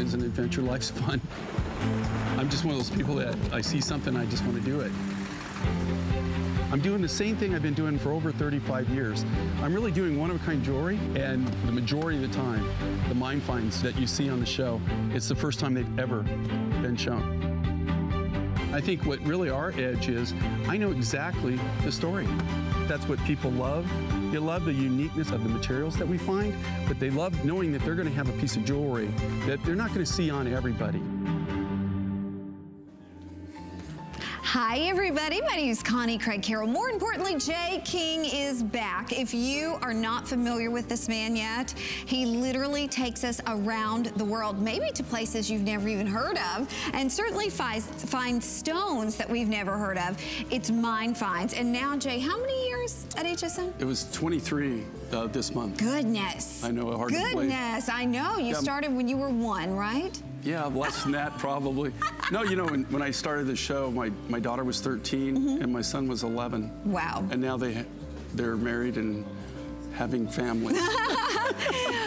is an adventure. Life's fun. I'm just one of those people that I see something, I just want to do it. I'm doing the same thing I've been doing for over 35 years. I'm really doing one-of-a-kind jewelry, and the majority of the time, the mine finds that you see on the show, it's the first time they've ever been shown. I think what really our edge is, I know exactly the story. That's what people love. They love the uniqueness of the materials that we find, but they love knowing that they're going to have a piece of jewelry that they're not going to see on everybody. Hi everybody, my name is Connie Craig-Carroll. More importantly, Jay King is back. If you are not familiar with this man yet, he literally takes us around the world, maybe to places you've never even heard of, and certainly finds stones that we've never heard of. It's mine finds. And now, Jay, how many years at HSN? It was 23 this month. Goodness. I know, hard to believe. Goodness, I know. You started when you were 1, right? Yeah, less than that probably. No, you know, when I started the show, my daughter was 13 and my son was 11. Wow. And now they're married and having families.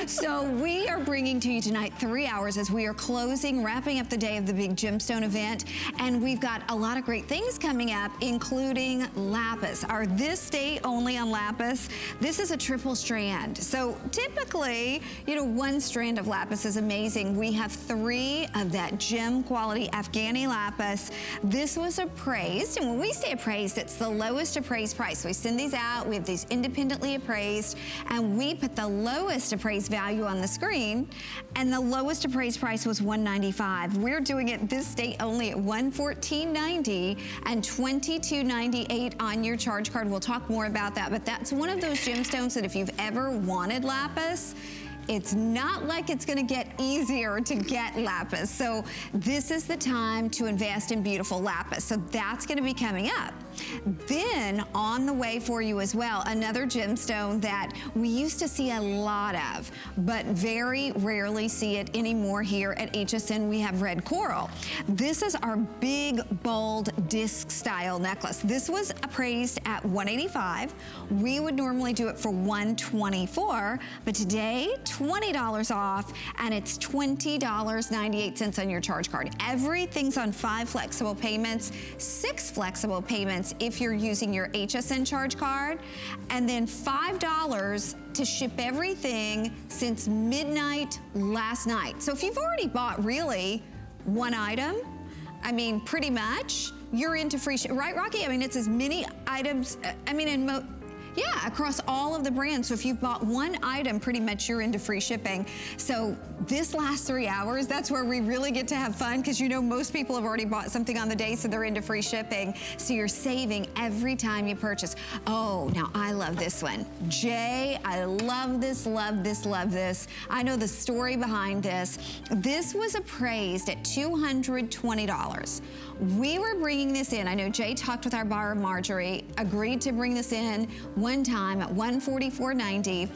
So we are bringing to you tonight 3 hours as we are wrapping up the day of the big gemstone event. And we've got a lot of great things coming up, including lapis. Our this day only on lapis. This is a triple strand. So typically, you know, 1 strand of lapis is amazing. We have 3 of that gem quality Afghani lapis. This was appraised, and when we say appraised, it's the lowest appraised price. We send these out, we have these independently appraised, and we put the lowest appraised value on the screen, and the lowest appraised price was $195. We're doing it this day only at $114.90 and $22.98 on your charge card. We'll talk more about that, but that's one of those gemstones that if you've ever wanted lapis, it's not like it's gonna get easier to get lapis. So this is the time to invest in beautiful lapis. So that's gonna be coming up. Then on the way for you as well, another gemstone that we used to see a lot of, but very rarely see it anymore here at HSN. We have red coral. This is our big, bold disc style necklace. This was appraised at $185. We would normally do it for $124, but today, $20 off, and it's $20.98 on your charge card. Everything's on 5 flexible payments, 6 flexible payments if you're using your HSN charge card, and then $5 to ship everything since midnight last night. So if you've already bought really 1 item, I mean, pretty much, you're into free shipping, right, Rocky? I mean, it's as many items, I mean, yeah, across all of the brands. So if you've bought 1 item, pretty much you're into free shipping. So this last 3 hours, that's where we really get to have fun, because you know most people have already bought something on the day, so they're into free shipping. So you're saving every time you purchase. Oh, now I love this one. Jay, I love this, love this, love this. I know the story behind this. This was appraised at $220. We were bringing this in. I know Jay talked with our buyer, Marjorie, agreed to bring this in one time at $144.90.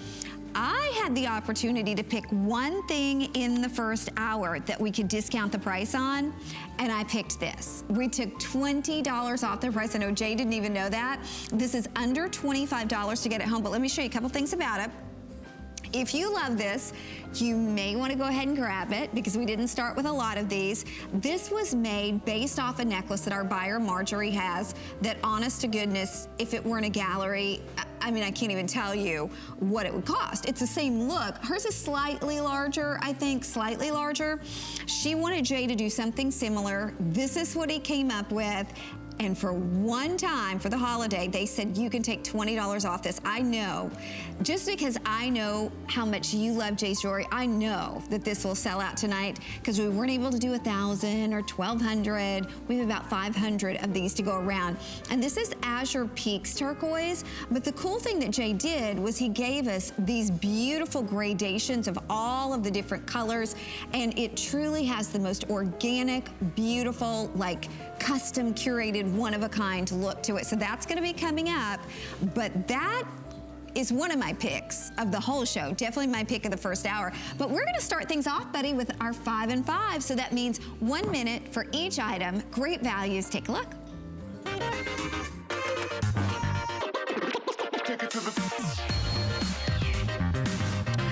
I had the opportunity to pick one thing in the first hour that we could discount the price on, and I picked this. We took $20 off the price. I know Jay didn't even know that. This is under $25 to get it home, but let me show you a couple things about it. If you love this, you may want to go ahead and grab it, because we didn't start with a lot of these. This was made based off a necklace that our buyer Marjorie has that, honest to goodness, if it were in a gallery, I mean, I can't even tell you what it would cost. It's the same look. Hers is slightly larger, I think, slightly larger. She wanted Jay to do something similar. This is what he came up with. And for one time, for the holiday, they said you can take $20 off this. I know, just because I know how much you love Jay's jewelry, I know that this will sell out tonight, because we weren't able to do 1,000 or 1,200. We have about 500 of these to go around. And this is Azure Peaks turquoise. But the cool thing that Jay did was he gave us these beautiful gradations of all of the different colors. And it truly has the most organic, beautiful, like custom curated, one-of-a-kind look to it. So that's gonna be coming up, but that is one of my picks of the whole show. Definitely my pick of the first hour. But we're gonna start things off, buddy, with our 5 and 5. So that means 1 minute for each item. Great values, take a look.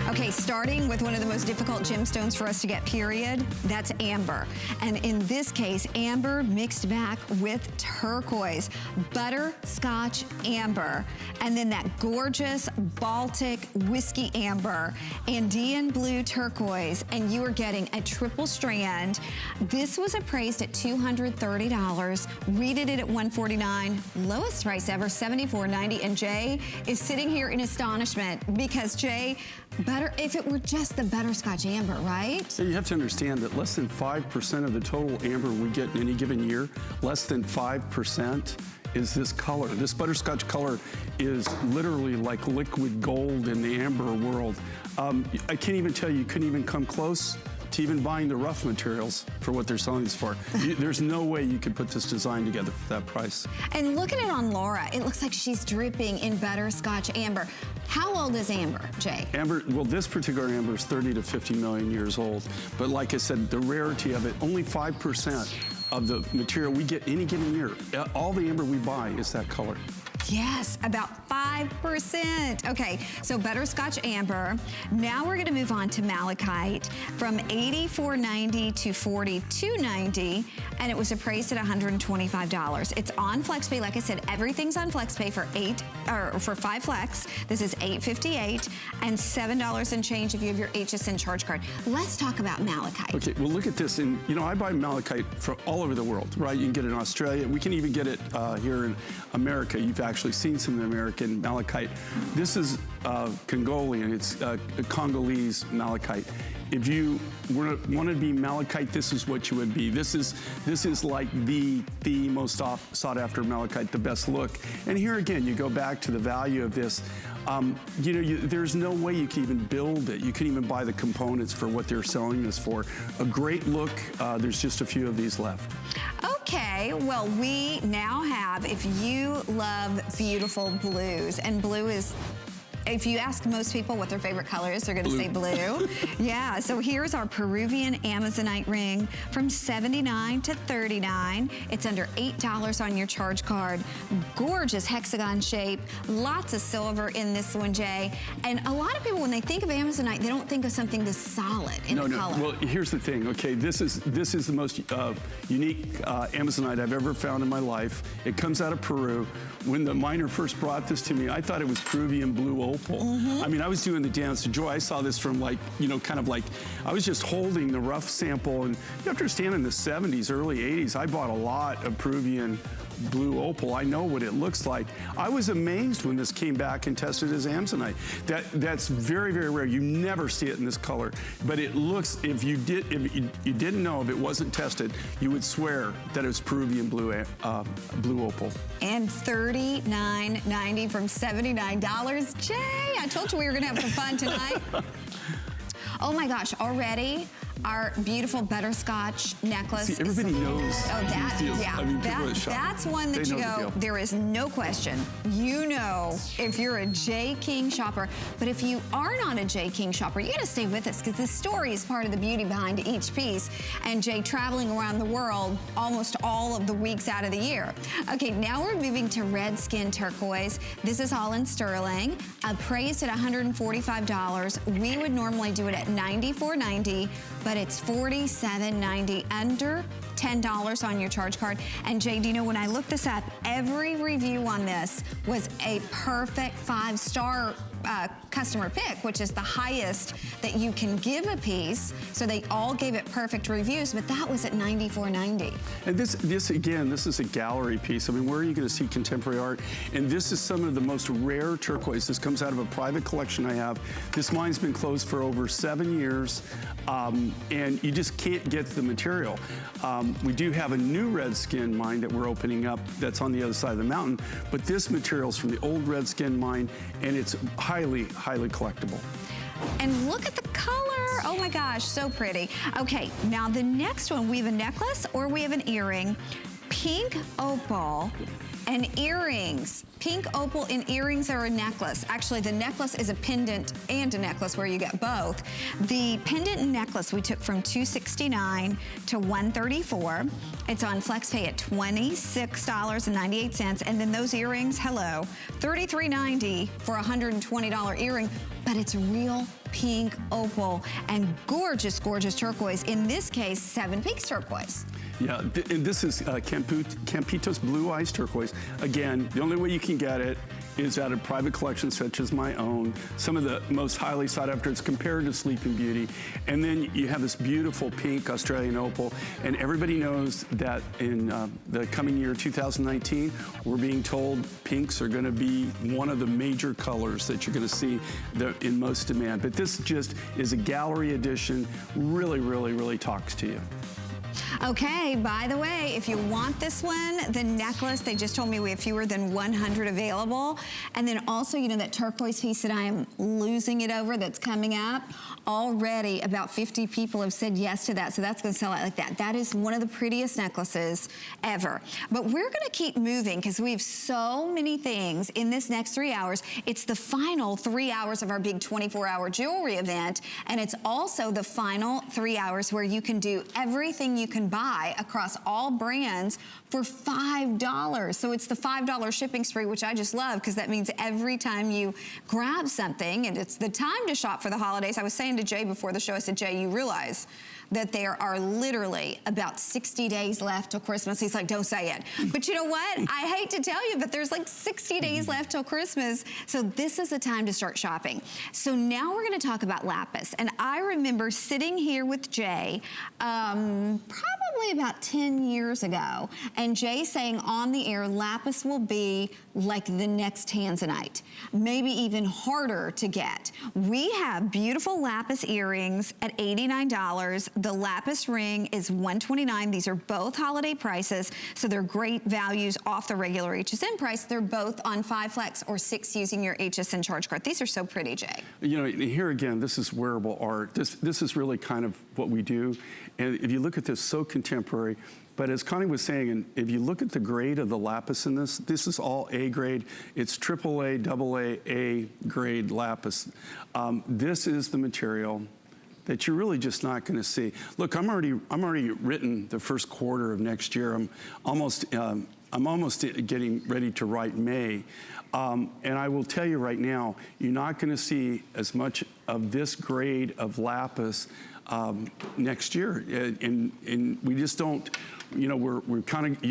Okay, Starting with one of the most difficult gemstones for us to get, period, that's amber. And in this case, amber mixed back with turquoise, butterscotch amber, and then that gorgeous Baltic whiskey amber, Andean blue turquoise, and you are getting a triple strand. This was appraised at $230. We did it at $149. Lowest price ever, $74.90. And Jay is sitting here in astonishment because Jay, if it were just the butterscotch amber, right? So you have to understand that less than 5% of the total amber we get in any given year, less than 5% is this color. This butterscotch color is literally like liquid gold in the amber world. I can't even tell you couldn't even come close to even buying the rough materials for what they're selling this for. There's no way you could put this design together for that price. And look at it on Laura. It looks like she's dripping in butterscotch amber. How old is amber, Jay? Amber, well, this particular amber is 30 to 50 million years old. But like I said, the rarity of it, only 5% of the material we get any given year. All the amber we buy is that color. Yes, about 5%. Okay, so butterscotch amber. Now we're gonna move on to malachite from $84.90 to $42.90, and it was appraised at $125. It's on FlexPay. Like I said, everything's on FlexPay for 5 Flex. This is $858 and $7 and change if you have your HSN charge card. Let's talk about malachite. Okay, well look at this, and you know, I buy malachite from all over the world, right? You can get it in Australia. We can even get it here in America. You've actually seen some of the American malachite. This is Congolian, it's Congolese malachite. If you want to be malachite, this is what you would be. This is like the most sought after malachite, the best look. And here again, you go back to the value of this. You know, there's no way you can even build it. You can even buy the components for what they're selling this for. A great look. There's just a few of these left. Okay, well, we now have, if you love beautiful blues, and blue is, if you ask most people what their favorite color is, they're gonna say blue. Yeah, so here's our Peruvian Amazonite ring from $79 to $39. It's under $8 on your charge card. Gorgeous hexagon shape, lots of silver in this one, Jay. And a lot of people, when they think of Amazonite, they don't think of something this solid in the color. Well, here's the thing, okay? This is the most unique Amazonite I've ever found in my life. It comes out of Peru. When the miner first brought this to me, I thought it was Peruvian blue opal. I mean, I was doing the dance to joy. I saw this from like, you know, kind of like, I was just holding the rough sample. And you have to understand, in the 70s, early 80s, I bought a lot of Peruvian blue opal. I know what it looks like. I was amazed when this came back and tested as Amazonite. That's very, very rare. You never see it in this color. But it looks, if you didn't know, if it wasn't tested, you would swear that it was Peruvian blue opal. And $39.90 from $79. Jay, I told you we were gonna have some fun tonight. Oh my gosh, already our beautiful butterscotch necklace. See, everybody knows. Oh, that, deals. yeah. I mean, that's one that you go, there is no question. You know if you're a J. King shopper, but if you are not a J. King shopper, you gotta stay with us because this story is part of the beauty behind each piece. And Jay traveling around the world almost all of the weeks out of the year. Okay, now we're moving to red skin turquoise. This is all in sterling, appraised at $145. We would normally do it at $94.90, but it's $47.90, under $10 on your charge card. And Jay, do you know, when I looked this up, every review on this was a perfect 5-star customer pick, which is the highest that you can give a piece. So they all gave it perfect reviews, but that was at $94.90. And this again, this is a gallery piece. I mean, where are you going to see contemporary art? And this is some of the most rare turquoise. This comes out of a private collection I have. This mine's been closed for over 7 years, and you just can't get the material. We do have a new red skin mine that we're opening up that's on the other side of the mountain, but this material's from the old red skin mine, and it's highly, highly collectible. And look at the color. Oh my gosh, so pretty. Okay, now the next one, we have a necklace or we have an earring. Pink opal and earrings. Pink opal and earrings are a necklace. Actually, the necklace is a pendant and a necklace where you get both. The pendant and necklace we took from $269 to $134. It's on FlexPay at $26.98. And then those earrings, hello, $33.90 for a $120 earring. but it's real pink opal and gorgeous, gorgeous turquoise. In this case, 7 Peaks turquoise. Yeah, and this is Campitos Blue Eyes Turquoise. Again, the only way you can get it is at a private collection such as my own. Some of the most highly sought after, it's compared to Sleeping Beauty. And then you have this beautiful pink Australian opal. And everybody knows that in the coming year, 2019, we're being told pinks are gonna be one of the major colors that you're gonna see in most demand. But this just is a gallery edition, really, really, really talks to you. Okay, by the way, if you want this one, the necklace, they just told me we have fewer than 100 available. And then also, you know, that turquoise piece that I am losing it over that's coming up, already about 50 people have said yes to that, so that's gonna sell out like that. That is one of the prettiest necklaces ever. But we're gonna keep moving because we have so many things in this next 3 hours. It's the final 3 hours of our big 24-hour jewelry event, and it's also the final 3 hours where you can do everything you can buy across all brands for $5. So it's the $5 shipping spree, which I just love because that means every time you grab something, and it's the time to shop for the holidays. I was saying to Jay before the show, I said, Jay, you realize that there are literally about 60 days left till Christmas. He's like, don't say it. But you know what? I hate to tell you, but there's like 60 days left till Christmas. So this is the time to start shopping. So now we're gonna talk about lapis. And I remember sitting here with Jay, probably about 10 years ago, and Jay saying on the air, lapis will be like the next tanzanite, maybe even harder to get. We have beautiful lapis earrings at $89. The lapis ring is $129. These are both holiday prices, so they're great values off the regular HSN price. They're both on 5 flex or 6 using your HSN charge card. These are so pretty, Jay. You know, here again, this is wearable art. This is really kind of what we do. And if you look at this, so contemporary. But as Connie was saying, and if you look at the grade of the lapis in this, this is all A grade. It's AAA, AA, A grade lapis. This is the material that you're really just not going to see. Look, I'm already written the first quarter of next year. I'm almost getting ready to write May. And I will tell you right now, you're not going to see as much of this grade of lapis next year. And we just don't, you know, we're kind of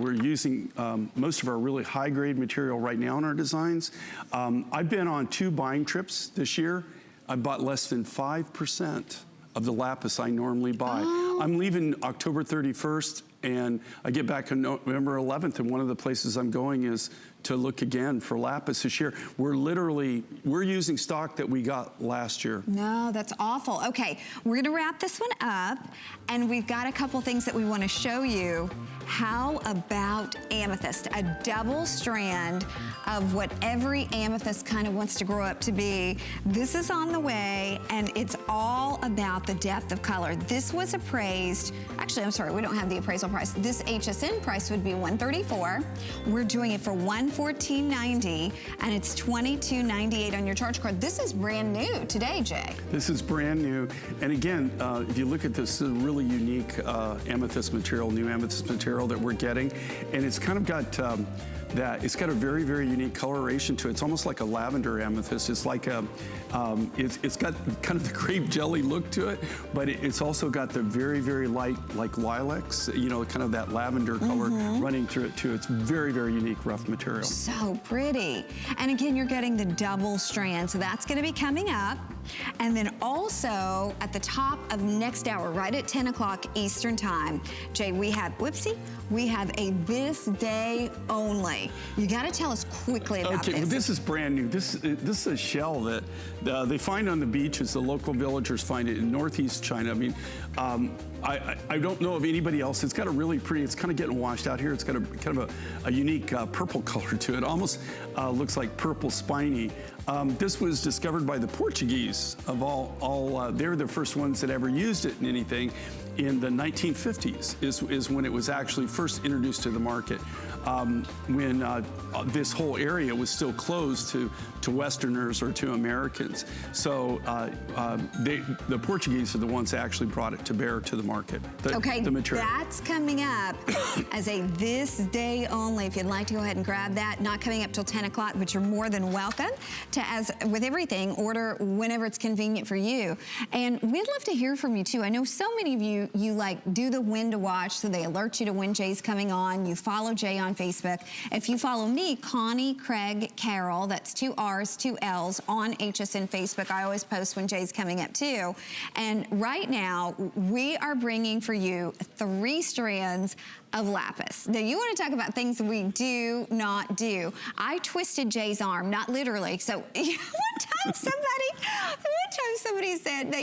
we're using most of our really high grade material right now in our designs. I've been on 2 buying trips this year. I bought less than 5% of the lapis I normally buy. Oh. I'm leaving October 31st and I get back on November 11th, and one of the places I'm going is to look again for lapis this year. We're using stock that we got last year. No, that's awful. Okay, we're gonna wrap this one up, and we've got a couple things that we wanna show you. How about amethyst? A double strand of what every amethyst kind of wants to grow up to be. This is on the way, and it's all about the depth of color. This was appraised, actually, I'm sorry, we don't have the appraisal price. This HSN price would be $134. We're doing it for $114.90, and it's $22.98 on your charge card. This is brand new today, Jay. This is brand new, and again, if you look at this, this is a really unique amethyst material, new amethyst material that we're getting, and it's kind of got it's got a very, very unique coloration to it. It's almost like a lavender amethyst. It's like a, it's got kind of the grape jelly look to it, but it's also got the very, very light, like lilacs, you know, kind of that lavender color running through it too. It's very, very unique rough material. So pretty. And again, you're getting the double strand, so that's gonna be coming up. And then also at the top of next hour, right at 10 o'clock Eastern time, Jay, we have, whoopsie, we have a this day only. You gotta tell us quickly about this. Okay, well, this is brand new. This is a shell that they find on the beaches. The local villagers find it in northeast China. I mean, I don't know of anybody else. It's got a really pretty, it's kind of getting washed out here. It's got a kind of a unique purple color to it. Almost looks like purple spiny. This was discovered by the Portuguese of all they're the first ones that ever used it in anything. in the 1950s is when it was actually first introduced to the market, when this whole area was still closed to Westerners or to Americans. So the Portuguese are the ones that actually brought it to bear to the market, the material. That's coming up as a this day only. If you'd like to go ahead and grab that, not coming up till 10 o'clock, but you're more than welcome to, as with everything, order whenever it's convenient for you. And we'd love to hear from you too. I know so many of you like do the when to watch, so they alert you to when Jay's coming on. You follow Jay on Facebook. If you follow me, Connie Craig-Carroll, that's 2 R's, 2 L's on HSN Facebook. I always post when Jay's coming up too. And right now, we are bringing for you 3 strands of lapis. Now, you want to talk about things we do not do. I twisted Jay's arm, not literally. So one time somebody said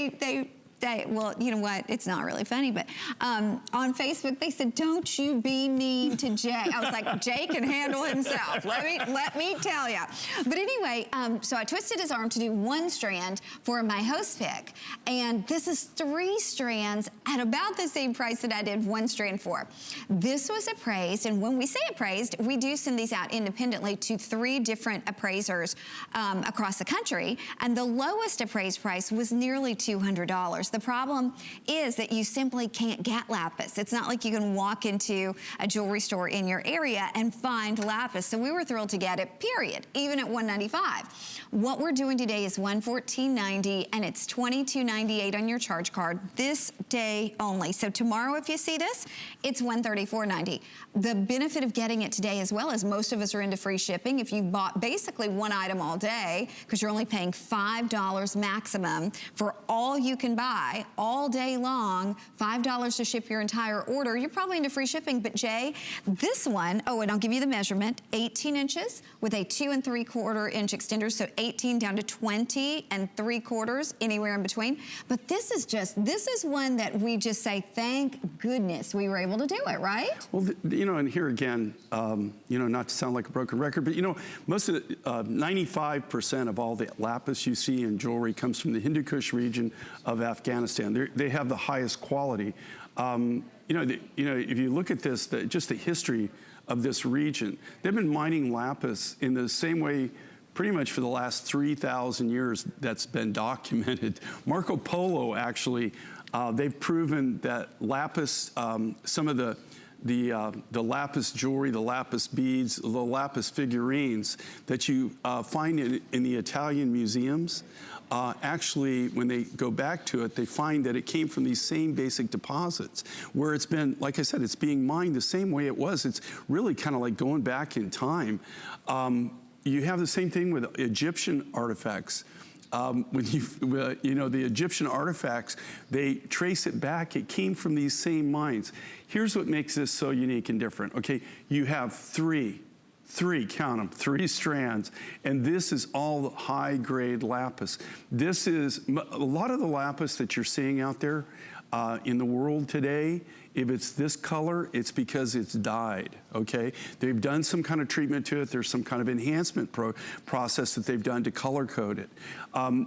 well, you know what? It's not really funny, but on Facebook, they said, don't you be mean to Jay. I was like, Jay can handle himself. Let me tell you. But anyway, so I twisted his arm to do 1 strand for my host pick. And this is 3 strands at about the same price that I did 1 strand for. This was appraised, and when we say appraised, we do send these out independently to 3 different appraisers across the country. And the lowest appraised price was nearly $200. The problem is that you simply can't get lapis. It's not like you can walk into a jewelry store in your area and find lapis. So we were thrilled to get it, period, even at $195. What we're doing today is $114.90, and it's $22.98 on your charge card this day only. So tomorrow, if you see this, it's $134.90. The benefit of getting it today, as well as most of us are into free shipping, if you bought basically 1 item all day, because you're only paying $5 maximum for all you can buy all day long, $5 to ship your entire order, you're probably into free shipping. But Jay, this one, oh, and I'll give you the measurement, 18 inches with a 2 3/4 inch extender, so 18 down to 20 3/4, anywhere in between. But this is one that we just say, thank goodness we were able to do it, right? Well, you know, and here again, you know, not to sound like a broken record, but you know, most of the 95% of all the lapis you see in jewelry comes from the Hindu Kush region of Afghanistan. They have the highest quality. You know, if you look at this, just the history of this region, they've been mining lapis in the same way pretty much for the last 3,000 years that's been documented. Marco Polo actually, they've proven that lapis, some of the lapis jewelry, the lapis beads, the lapis figurines that you find in the Italian museums, actually, when they go back to it, they find that it came from these same basic deposits, where it's been, like I said, it's being mined the same way it was. It's really kind of like going back in time. You have the same thing with Egyptian artifacts. When you know, the Egyptian artifacts, they trace it back. It came from these same mines. Here's what makes this so unique and different. Okay, you have three, count them, 3 strands, and this is all high-grade lapis. This is, a lot of the lapis that you're seeing out there in the world today, if it's this color, it's because it's dyed, okay? They've done some kind of treatment to it. There's some kind of enhancement process that they've done to color code it.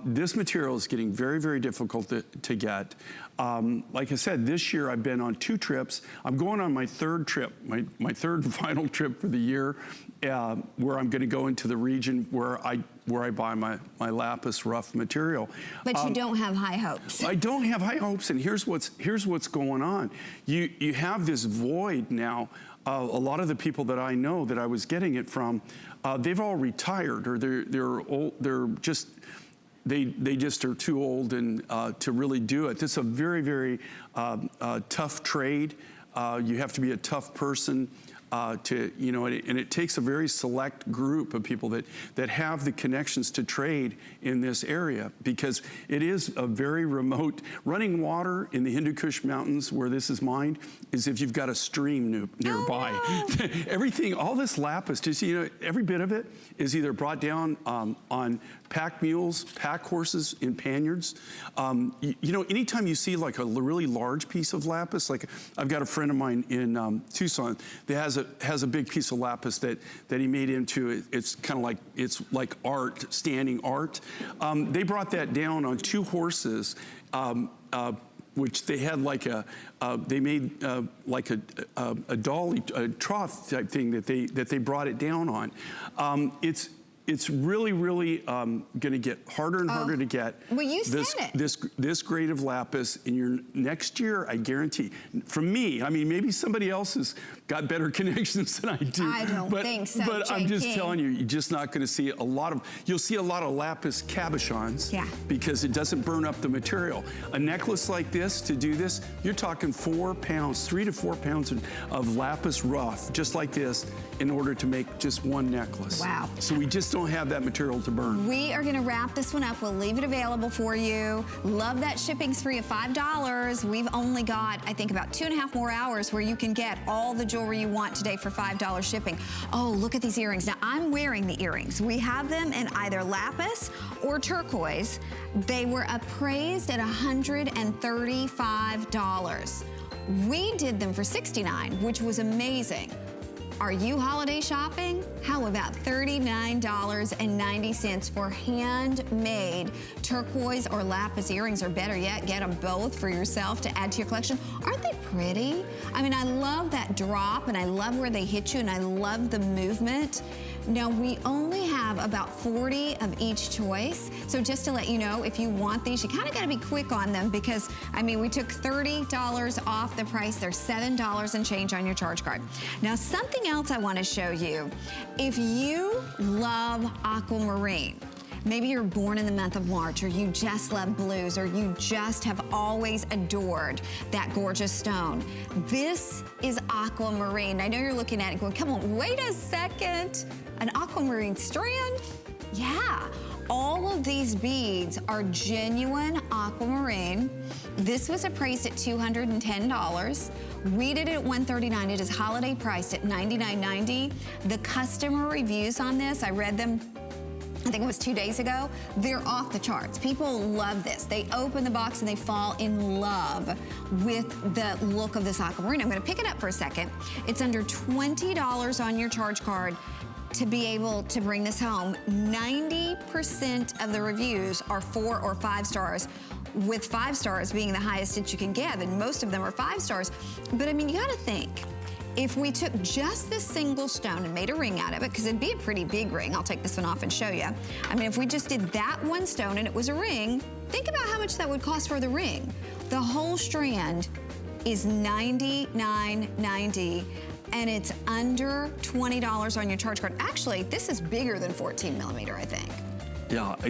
This material is getting very, very difficult to get. Like I said, this year I've been on 2 trips. I'm going on my 3rd trip, my 3rd and final trip for the year, where I'm gonna go into the region where I buy my lapis rough material. But you don't have high hopes. I don't have high hopes, and here's what's going on. You have this void now. A lot of the people that I know that I was getting it from, they've all retired, or they're old. They just are too old and to really do it. This is a very, very tough trade. You have to be a tough person. You know, and it takes a very select group of people that have the connections to trade in this area, because it is a very remote. Running water in the Hindu Kush Mountains, where this is mined, is if you've got a stream nearby. Oh, no. Everything, all this lapis, just, you know, every bit of it is either brought down on pack mules, pack horses, in panniers. You know, anytime you see like a really large piece of lapis, like I've got a friend of mine in Tucson that has a big piece of lapis that he made into, it's kind of like, it's like art, standing art. They brought that down on 2 horses, which they had like they made like a dolly, a trough type thing that they brought it down on. It's really, really going to get harder and harder to get. Well, you said this grade of lapis in your next year, I guarantee. From me, I mean, maybe somebody else has got better connections than I do. I don't think so, But I'm just King. telling you, you're just not going to see a lot of. You'll see a lot of lapis cabochons because it doesn't burn up the material. A necklace like this, to do this, you're talking 4 pounds, 3 to 4 pounds of lapis rough, just like this, in order to make just one necklace. Wow. So we just don't have that material to burn. We are going to wrap this one up. We'll leave it available for you. Love that shipping's free of $5. We've only got, I think, about 2.5 more hours where you can get all the jewelry you want today for $5 shipping. Oh, look at these earrings. Now, I'm wearing the earrings. We have them in either lapis or turquoise. They were appraised at $135. We did them for $69, which was amazing. Are you holiday shopping? How about $39.90 for handmade turquoise or lapis earrings, or better yet, get them both for yourself to add to your collection? Aren't they pretty? I mean, I love that drop, and I love where they hit you, and I love the movement. Now, we only have about 40 of each choice. So just to let you know, if you want these, you kind of got to be quick on them because, I mean, we took $30 off the price. They're $7 and change on your charge card. Now, something else I want to show you. If you love aquamarine, maybe you're born in the month of March, or you just love blues, or you just have always adored that gorgeous stone. This is aquamarine. I know you're looking at it going, come on, wait a second. An aquamarine strand? Yeah. All of these beads are genuine aquamarine. This was appraised at $210. We did it at $139. It is holiday priced at $99.90. The customer reviews on this, I read them, I think it was 2 days ago, they're off the charts. People love this. They open the box and they fall in love with the look of this aquamarine. I'm gonna pick it up for a second. It's under $20 on your charge card to be able to bring this home. 90% of the reviews are 4 or 5 stars, with 5 stars being the highest that you can get, and most of them are 5 stars. But I mean, you gotta think, if we took just this single stone and made a ring out of it, because it'd be a pretty big ring, I'll take this one off and show you. I mean, if we just did that one stone and it was a ring, think about how much that would cost for the ring. The whole strand is $99.90, and it's under $20 on your charge card. Actually, this is bigger than 14 millimeter, I think. Yeah, I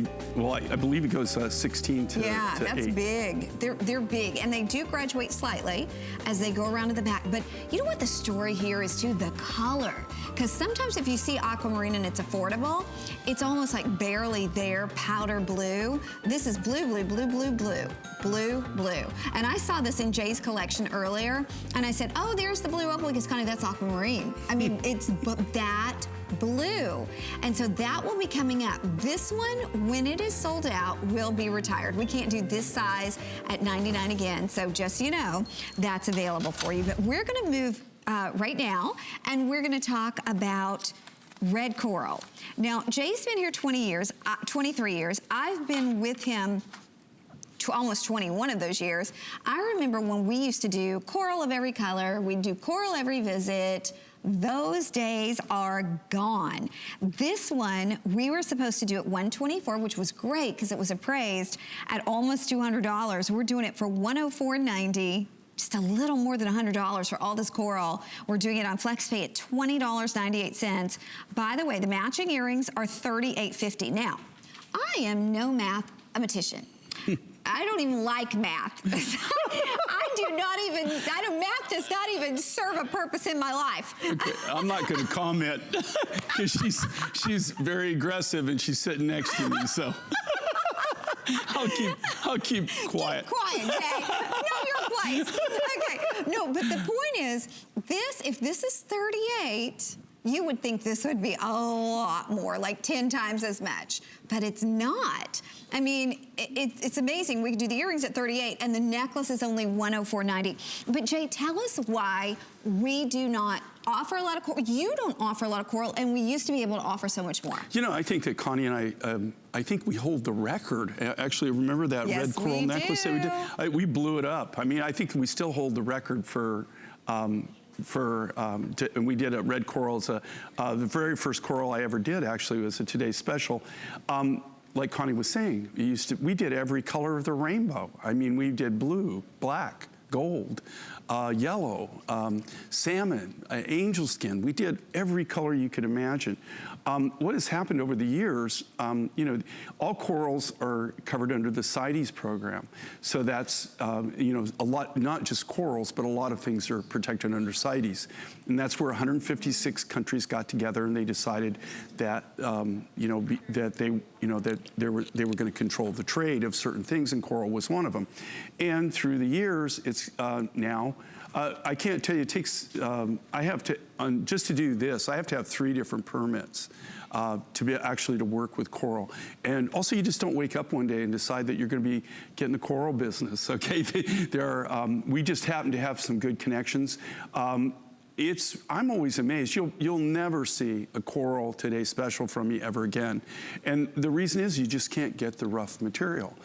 believe it goes 16 to yeah, to that's 8. big. They're big, and they do graduate slightly as they go around to the back. But you know what the story here is too? The color. Because sometimes if you see aquamarine and it's affordable, it's almost like barely there, powder blue. This is blue, blue, blue, blue, blue. Blue, blue. And I saw this in Jay's collection earlier, and I said, oh, there's the blue opal, because Connie, that's aquamarine. I mean, it's that blue. And so that will be coming up. This one, when it is sold out, will be retired. We can't do this size at $99 again, so just so you know, that's available for you. But we're gonna move right now, and we're gonna talk about red coral. Now, Jay's been here 20 years, 23 years. I've been with him almost 21 of those years. I remember when we used to do coral of every color, we'd do coral every visit. Those days are gone. This one, we were supposed to do at $124, which was great because it was appraised at almost $200. We're doing it for $104.90. Just a little more than $100 for all this coral. We're doing it on FlexPay at $20.98. By the way, the matching earrings are $38.50. Now, I am no mathematician. I don't even like math. math does not even serve a purpose in my life. Okay, I'm not gonna comment because she's very aggressive and she's sitting next to me, so. I'll keep quiet. Keep quiet, Jay. Know your place. Okay, no, but the point is, if this is 38, You would think this would be a lot more, like 10 times as much, but it's not. I mean, it's amazing. We could do the earrings at $38 and the necklace is only $104.90. But Jay, tell us why we do not offer a lot of coral. You don't offer a lot of coral, and we used to be able to offer so much more. You know, I think that Connie and I think we hold the record. Actually, remember that red coral necklace that we did? We blew it up. I mean, I think we still hold the record for and we did a red coral. It's the very first coral I ever did, actually, was a Today's Special. Like Connie was saying, we did every color of the rainbow. I mean, we did blue, black, gold, yellow, salmon, angel skin. We did every color you could imagine. What has happened over the years, you know, all corals are covered under the CITES program. So that's, you know, a lot, not just corals, but a lot of things are protected under CITES. And that's where 156 countries got together and they decided that, you know, that they were going to control the trade of certain things, and coral was one of them. And through the years, it's now, I can't tell you, it takes, I have to, just to do this, I have to have 3 different permits to be actually to work with coral. And also, you just don't wake up one day and decide that you're going to be getting the coral business, okay? There are, we just happen to have some good connections. I'm always amazed. You'll never see a coral Today's Special from me ever again. And the reason is you just can't get the rough material.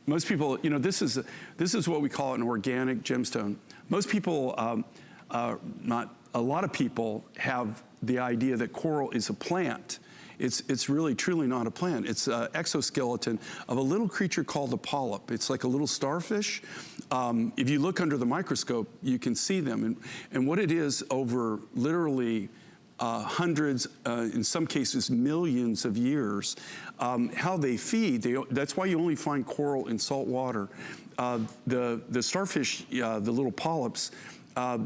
Most people, you know, this is what we call an organic gemstone. Most people, not a lot of people, have the idea that coral is a plant. It's really, truly not a plant. It's an exoskeleton of a little creature called a polyp. It's like a little starfish. If you look under the microscope, you can see them. And what it is, over literally hundreds, in some cases millions of years, how they feed. That's why you only find coral in salt water. The starfish, the little polyps,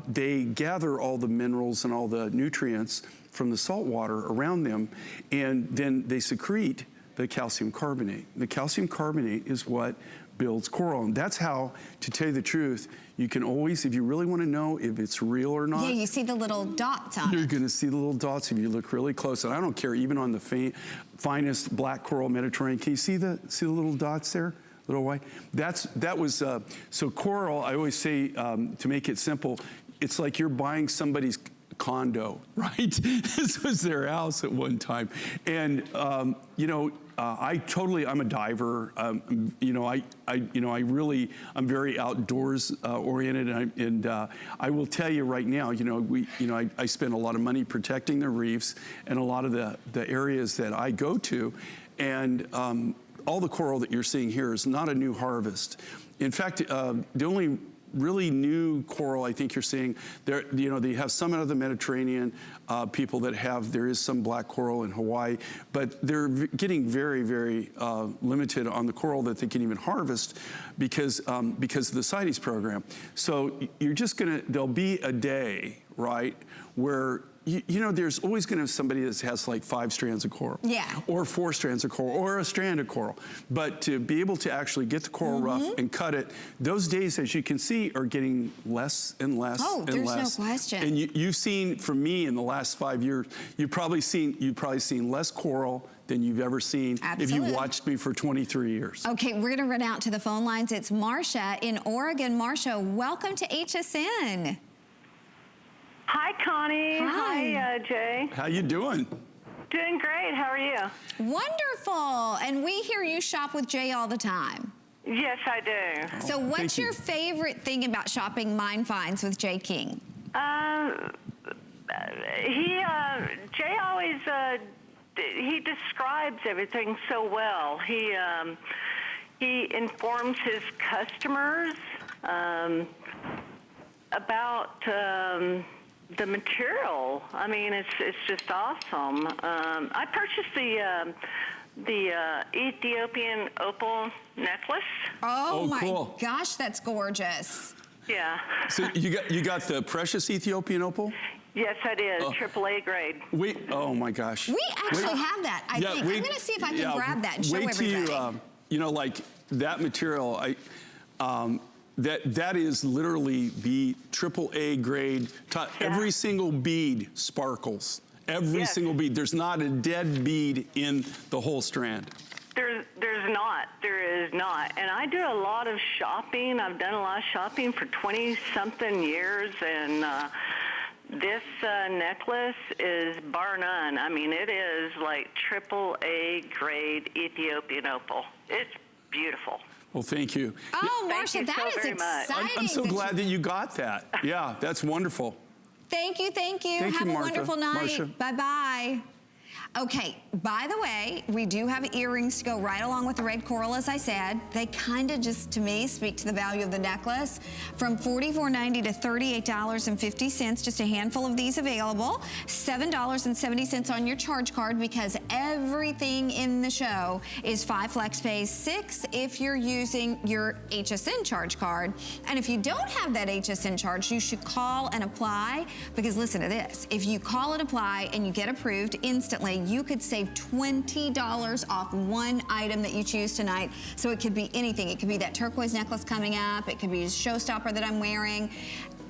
they gather all the minerals and all the nutrients from the salt water around them, and then they secrete the calcium carbonate. The calcium carbonate is what builds coral. And that's how, to tell you the truth, you can always, if you really want to know if it's real or not. Yeah, you see the little dots on it. You're going to see the little dots if you look really close. And I don't care, even on the finest black coral Mediterranean. Can you see the little dots there? Little white. That was so coral. I always say, to make it simple, it's like you're buying somebody's condo, right? This was their house at one time. And you know, I'm a diver. You know, I'm very outdoors oriented, and I will tell you right now, you know, I spend a lot of money protecting the reefs and a lot of the areas that I go to, and all the coral that you're seeing here is not a new harvest. In fact, the only really new coral I think you're seeing there, you know, they have some out of the Mediterranean, people that have, there is some black coral in Hawaii, but they're getting very, very limited on the coral that they can even harvest because of the CITES program. So you're just gonna, there'll be a day, right, where you know, there's always going to be somebody that has like 5 strands of coral. Yeah. Or 4 strands of coral, or a strand of coral. But to be able to actually get the coral rough and cut it, those days, as you can see, are getting less and less and less. Oh, there's no question. And you've seen, from me in the last 5 years, you've probably seen less coral than you've ever seen. Absolutely. If you watched me for 23 years. Okay, we're going to run out to the phone lines. It's Marcia in Oregon. Marcia, welcome to HSN. Hi, Connie. Hi, Jay. How you doing? Doing great. How are you? Wonderful. And we hear you shop with Jay all the time. Yes, I do. So what's your favorite thing about shopping Mine Finds with Jay King? Jay always, he describes everything so well. He informs his customers about the material. I mean, it's just awesome. I purchased the Ethiopian opal necklace. Oh my gosh, that's gorgeous. Yeah. So you got the precious Ethiopian opal? Yes, I did. AAA grade. Wait, oh my gosh. We actually have that, I think. I'm gonna see if I can grab that and show everybody. You know, like that material, That is literally the AAA grade. Every single bead sparkles. Every single bead. There's not a dead bead in the whole strand. There's not. There is not. And I do a lot of shopping. I've done a lot of shopping for 20-something years, and this necklace is bar none. I mean, it is like AAA grade Ethiopian opal. It's beautiful. Well, thank you. Oh, Marcia, Thank you that so is very much. exciting. I'm so glad that you got that. Yeah, that's wonderful. Thank you, thank you. Thank Have you, a Martha. wonderful night. Marcia. Bye-bye. Okay, by the way, we do have earrings to go right along with the red coral, as I said. They kind of just, to me, speak to the value of the necklace. From $44.90 to $38.50, just a handful of these available. $7.70 on your charge card, because everything in the show is 5 flex pays, 6 if you're using your HSN charge card. And if you don't have that HSN charge, you should call and apply, because listen to this. If you call and apply and you get approved instantly, you could save $20 off one item that you choose tonight. So it could be anything. It could be that turquoise necklace coming up. It could be a showstopper that I'm wearing.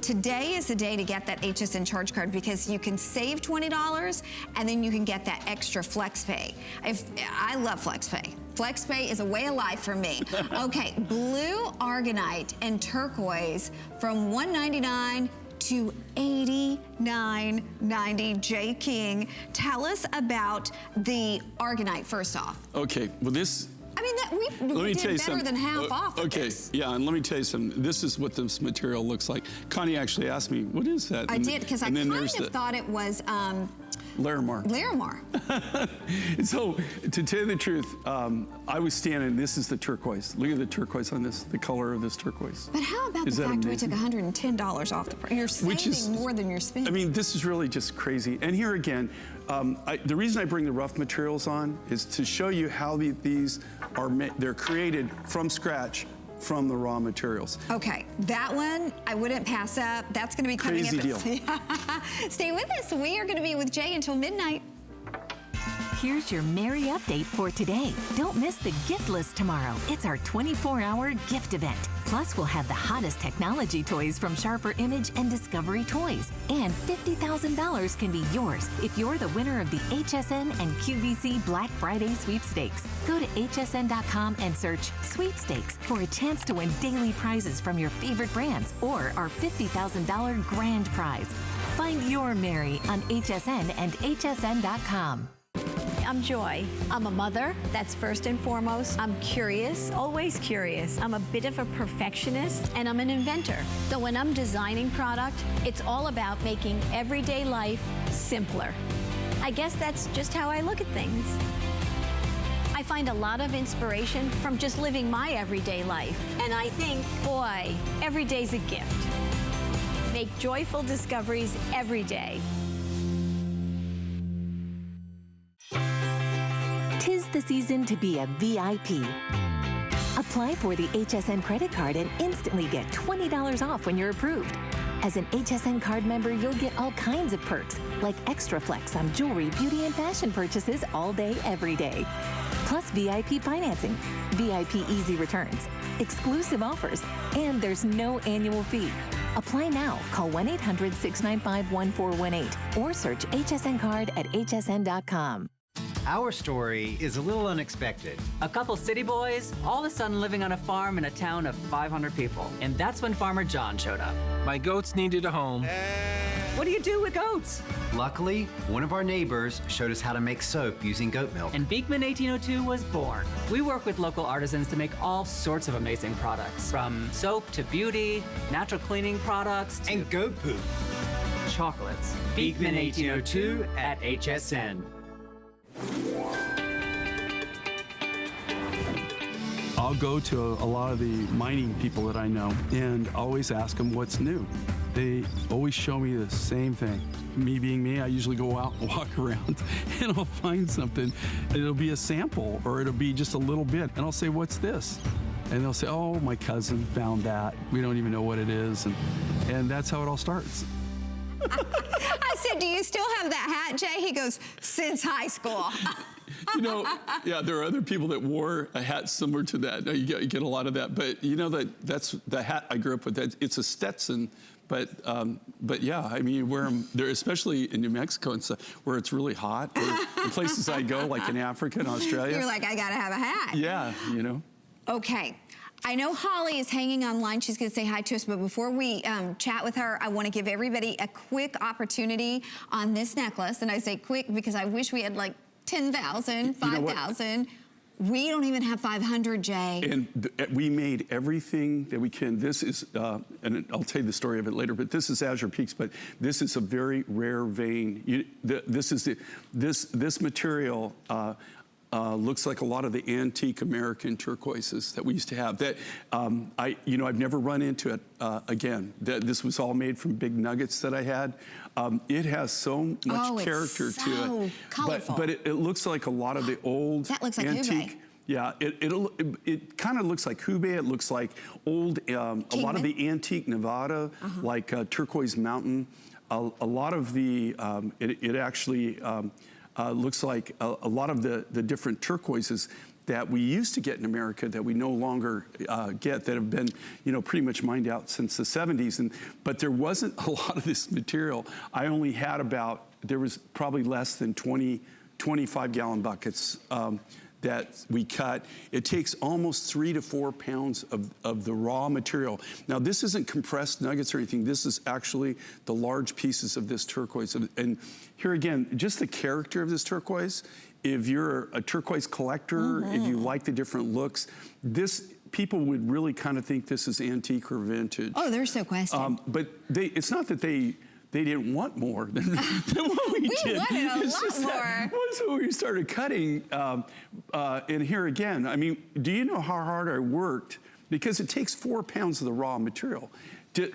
Today is the day to get that HSN charge card, because you can save $20 and then you can get that extra flex pay. I love flex pay. Flex pay is a way of life for me. Okay, blue argonite and turquoise from $199 to $89.90. Jay King, tell us about the argonite first off. Okay, well this, I mean, we did better than half off of this. Yeah, and let me tell you something. This is what this material looks like. Connie actually asked me, what is that? I did, because I kind of thought it was Larimar. Larimar. So, to tell you the truth, I was standing, this is the turquoise. Look at the turquoise on this, the color of this turquoise. But how about the fact we took $110 off the price? You're saving more than you're spending. I mean, this is really just crazy. And here again, the reason I bring the rough materials on is to show you how these are they're created from scratch, from the raw materials. Okay, that one I wouldn't pass up. That's going to be coming Crazy deal. Stay with us. We are going to be with Jay until midnight. Here's your Merry update for today. Don't miss the gift list tomorrow. It's our 24-hour gift event. Plus, we'll have the hottest technology toys from Sharper Image and Discovery Toys. And $50,000 can be yours if you're the winner of the HSN and QVC Black Friday sweepstakes. Go to hsn.com and search sweepstakes for a chance to win daily prizes from your favorite brands or our $50,000 grand prize. Find your Merry on HSN and hsn.com. I'm Joy. I'm a mother, that's first and foremost. I'm curious, always curious. I'm a bit of a perfectionist, and I'm an inventor. So when I'm designing product, it's all about making everyday life simpler. I guess that's just how I look at things. I find a lot of inspiration from just living my everyday life. And I think, boy, every day's a gift. Make joyful discoveries every day. 'Tis the season to be a VIP. Apply for the HSN credit card and instantly get $20 off when you're approved. As an HSN card member, you'll get all kinds of perks, like extra flex on jewelry, beauty, and fashion purchases all day, every day. Plus VIP financing, VIP easy returns, exclusive offers, and there's no annual fee. Apply now. Call 1-800-695-1418 or search HSN card at hsn.com. Our story is a little unexpected. A couple city boys, all of a sudden living on a farm in a town of 500 people. And that's when Farmer John showed up. My goats needed a home. What do you do with goats? Luckily, one of our neighbors showed us how to make soap using goat milk. And Beekman 1802 was born. We work with local artisans to make all sorts of amazing products. From soap to beauty, natural cleaning products to... And goat poop. Chocolates. Beekman 1802 at HSN. I'll go to a lot of the mining people that I know and always ask them what's new. They always show me the same thing. Me being me, I usually go out and walk around and I'll find something. It'll be a sample or it'll be just a little bit. And I'll say, what's this? And they'll say, oh, my cousin found that. We don't even know what it is. And that's how it all starts. I said, do you still have that hat, Jay? He goes, since high school. You know, yeah, there are other people that wore a hat similar to that. No, you get a lot of that, but you know that's the hat I grew up with. It's a Stetson, but yeah, I mean, you wear them there, especially in New Mexico and stuff, where it's really hot. Or in places I go, like in Africa and Australia. You're like, I gotta have a hat. Yeah, you know. Okay. I know Holly is hanging online. She's going to say hi to us, but before we chat with her, I want to give everybody a quick opportunity on this necklace. And I say quick because I wish we had like 10,000, 5,000. We don't even have 500, Jay. And we made everything that we can. This is, and I'll tell you the story of it later, but this is Azure Peaks, but this is a very rare vein. This material looks like a lot of the antique American turquoises that we used to have. That I've never run into it again. This was all made from big nuggets that I had. It has so much character to it. Colorful. But it looks like a lot of the old that looks like antique. Hubei. Yeah, it kind of looks like Hubei. It looks like old, a lot of the antique Nevada, like Turquoise Mountain. A lot of the, it actually looks like a lot of the different turquoises that we used to get in America that we no longer get, that have been, pretty much mined out since the 70s. But there wasn't a lot of this material. I only had there was probably less than 25-gallon buckets that we cut. It takes almost 3 to 4 pounds of the raw material. Now, this isn't compressed nuggets or anything. This is actually the large pieces of this turquoise. And here again, just the character of this turquoise. If you're a turquoise collector, if you like the different looks, people would really kind of think this is antique or vintage. Oh, there's no question. But it's not that they didn't want more than what we did. We wanted a lot more. Once we started cutting, and here again, I mean, do you know how hard I worked? Because it takes 4 pounds of the raw material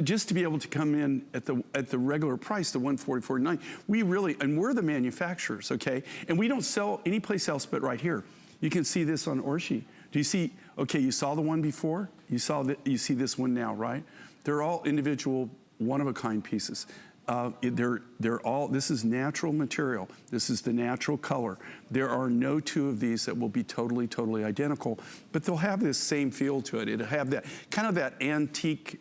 just to be able to come in at the regular price, the $144.9. We really, and we're the manufacturers, okay? And we don't sell anyplace else but right here. You can see this on Orshi. Do you see? Okay, you saw the one before. You see this one now, right? They're all individual, one-of-a-kind pieces. They're all, this is natural material. This is the natural color. There are no two of these that will be totally, totally identical, but they'll have this same feel to it. It'll have that kind of that antique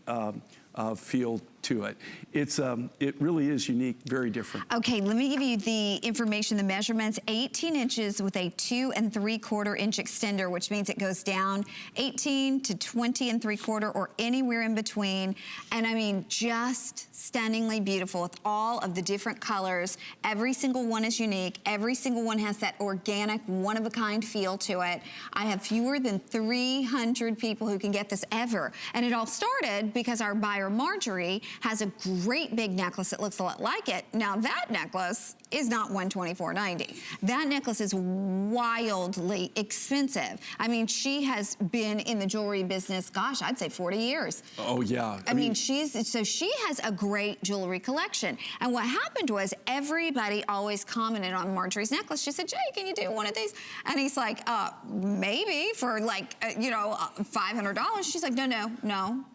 feel to it. It really is unique, very different. Okay, let me give you the information, the measurements. 18 inches with a 2 3/4 inch extender, which means it goes down 18 to 20 3/4 or anywhere in between. And I mean, just stunningly beautiful with all of the different colors. Every single one is unique. Every single one has that organic, one-of-a-kind feel to it. I have fewer than 300 people who can get this ever. And it all started because our buyer, Marjorie, has a great big necklace that looks a lot like it. Now that necklace is not $124.90. That necklace is wildly expensive. I mean, she has been in the jewelry business, gosh, I'd say 40 years. Oh yeah. I mean, she has a great jewelry collection. And what happened was everybody always commented on Marjorie's necklace. She said, Jay, can you do one of these? And he's like, maybe for like, $500. She's like, no.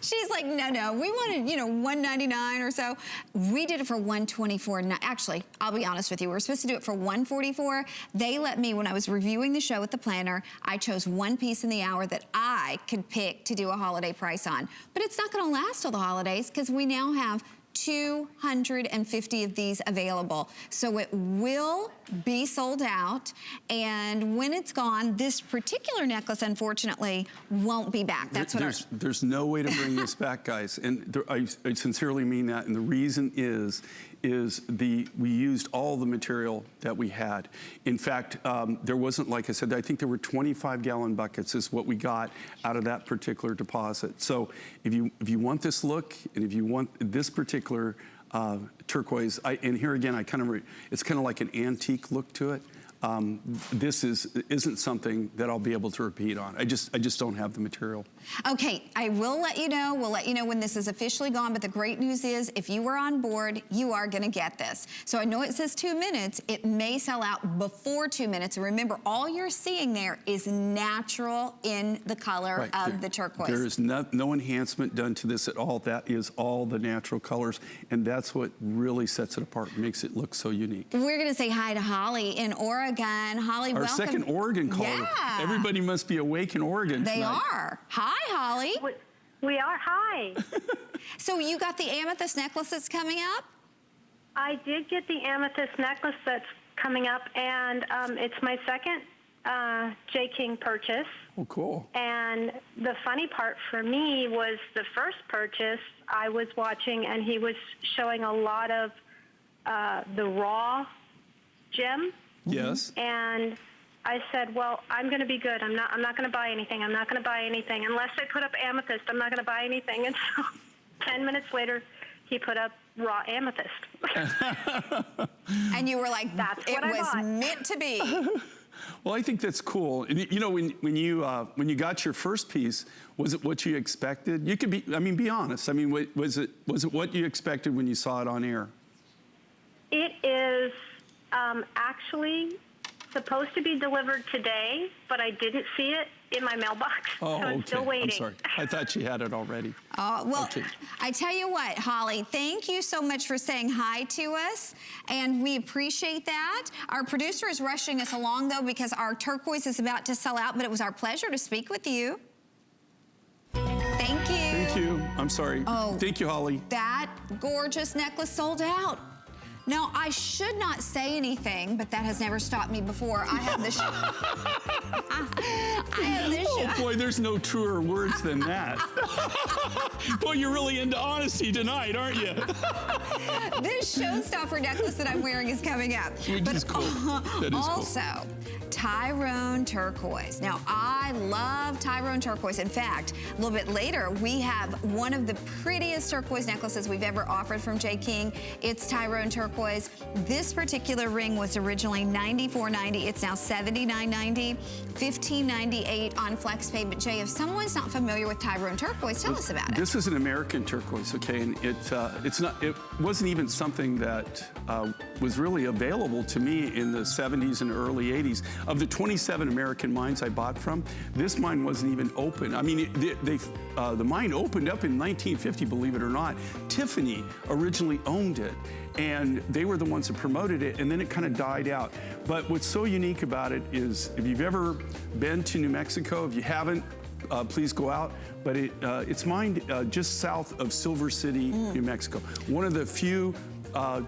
She's like, no, we wanted, $199 or so. We did it for $124. Actually, I'll be honest with you, we were supposed to do it for $144. They let me, when I was reviewing the show with the planner, I chose one piece in the hour that I could pick to do a holiday price on. But it's not gonna last till the holidays because we now have 250 of these available. So it will be sold out, and when it's gone, this particular necklace, unfortunately, won't be back. That's what there's no way to bring this back, guys, and I sincerely mean that. And the reason is we used all the material that we had. In fact, there wasn't, like I said, I think there were 25-gallon buckets is what we got out of that particular deposit. So if you want this look, and if you want this particular turquoise, and here again, it's kind of like an antique look to it. this isn't something that I'll be able to repeat on. I just don't have the material. Okay, I will let you know. We'll let you know when this is officially gone, but the great news is if you were on board, you are gonna get this. So I know it says 2 minutes. It may sell out before 2 minutes. And remember, all you're seeing there is natural in the color of the turquoise. There is no enhancement done to this at all. That is all the natural colors, and that's what really sets it apart, makes it look so unique. We're gonna say hi to Holly in Oregon. Holly, Our welcome. second Oregon caller. Yeah. Everybody must be awake in Oregon They tonight. are. Hi, Holly. We are. Hi. So you got the amethyst necklace that's coming up? I did get the amethyst necklace that's coming up, and it's my second J. King purchase. Oh, cool. And the funny part for me was the first purchase I was watching, and he was showing a lot of the raw gem. Yes. And I said, well, I'm going to be good. I'm not going to buy anything. I'm not going to buy anything. Unless they put up amethyst, I'm not going to buy anything. And so 10 minutes later, he put up raw amethyst. And you were like, That's it what I was bought. meant to be. Well, I think that's cool. And you know, when you got your first piece, was it what you expected? You could be honest. I mean, was it what you expected when you saw it on air? It is actually supposed to be delivered today, but I didn't see it in my mailbox, Oh, so I'm still waiting. I'm sorry. I thought you had it already. Well, Okay. I tell you what, Holly, thank you so much for saying hi to us, and we appreciate that. Our producer is rushing us along, though, because our turquoise is about to sell out, but it was our pleasure to speak with you. Thank you. Thank you. I'm sorry. Oh. Thank you, Holly. That gorgeous necklace sold out. Now, I should not say anything, but that has never stopped me before. I have this. Oh boy, there's no truer words than that. Boy, you're really into honesty tonight, aren't you? This showstopper necklace that I'm wearing is coming up. Which is cool. That is also, cool. Tyrone turquoise. Now, I love Tyrone turquoise. In fact, a little bit later, we have one of the prettiest turquoise necklaces we've ever offered from J. King. It's Tyrone turquoise. This particular ring was originally $94.90. It's now $79.90, $15.98 on FlexPay. But Jay, if someone's not familiar with Tyrone turquoise, tell us about it. This is an American turquoise, okay, and it wasn't even something that was really available to me in the 70s and early 80s. Of the 27 American mines I bought from, this mine wasn't even open. I mean, the mine opened up in 1950, believe it or not. Tiffany originally owned it, and they were the ones that promoted it, and then it kind of died out. But what's so unique about it is, if you've ever been to New Mexico, if you haven't, please go out. But it's mined just south of Silver City, New Mexico. One of the few